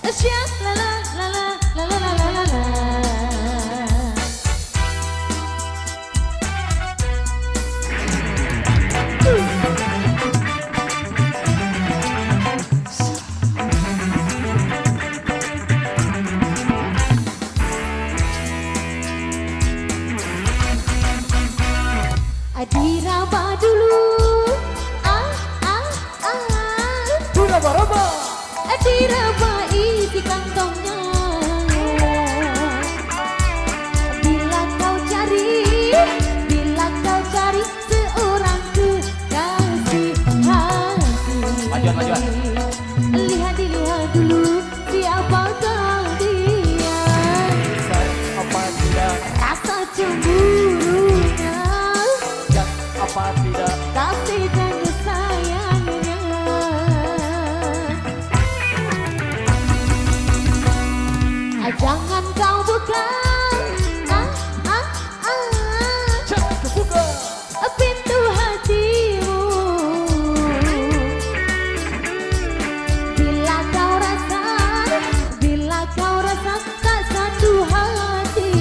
Siap la la la la la la la la la. Diraba dulu, Raba-raba. diraba isi kantongnya. Bila kau cari seorang kekasih hati. Majuan. Lihat dulu siapakah dia. Apa tidak? Rasa cemburunya. Apa tidak? Kasih dan sayangnya. Jangan kau buka Jangan buka pintu hatimu. Bila kau rasa tak satu hati.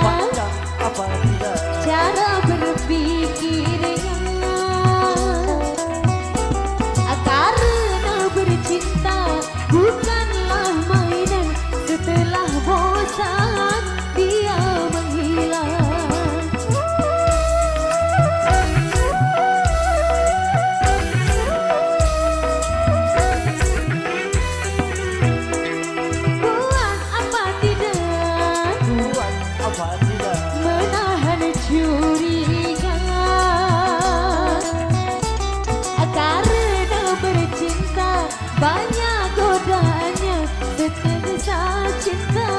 Panjang apa tidak? Cara berpikirnya karena bercinta bukanlah mainan. Setelah bosan dia menghilang. Buat apa tidak Apa tidak? menahan curiga karena bercinta banyak godaannya. Setelah cinta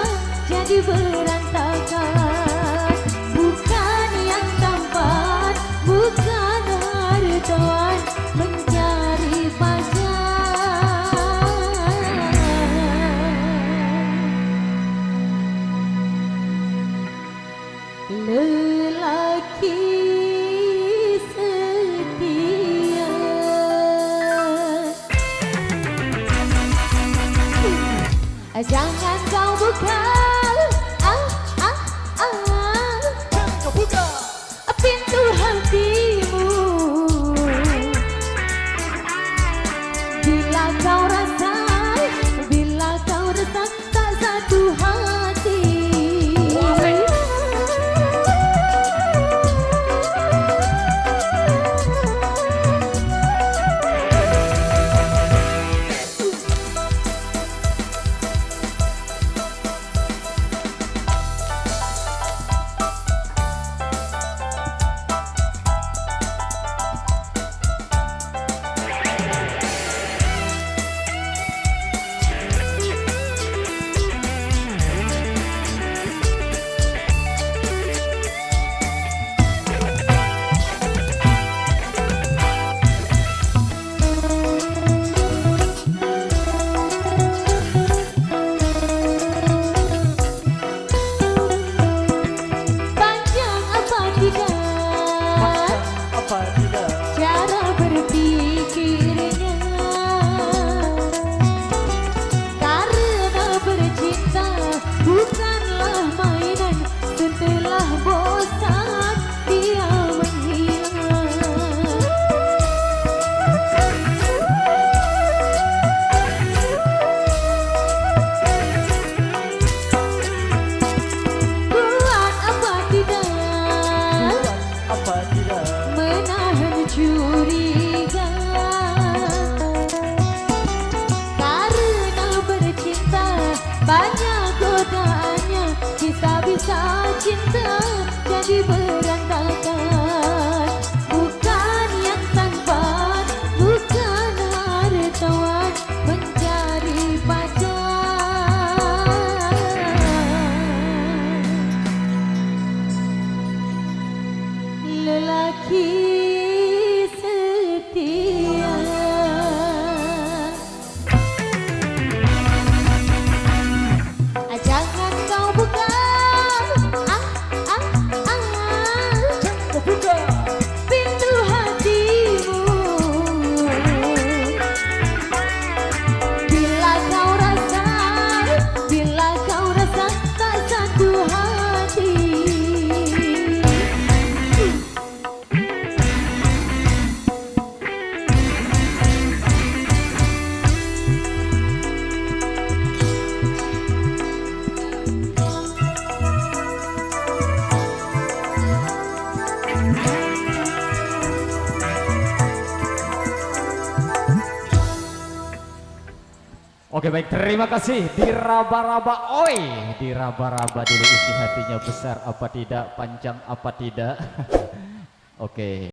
jadi berantakan. Bukan yang tampan, bukan hartawan mencari pacar. Lelaki setia. Jangan kau buka Jangan buka pintu hatimu. Bila kau rasa tak satu hati. apa tidak? Cara berpikirnya karena bercinta bukanlah mainan. Setelah bosan dia menghilang. Buat apa tidak Apa tidak? menahan curiga lelaki setia. Jangan kau buka, Kau buka pintu hatimu. Bila kau rasa tak satu hati. Oke baik, terima kasih. Diraba-raba, oi, diraba-raba dulu isi hatinya besar apa tidak, panjang apa tidak. Oke.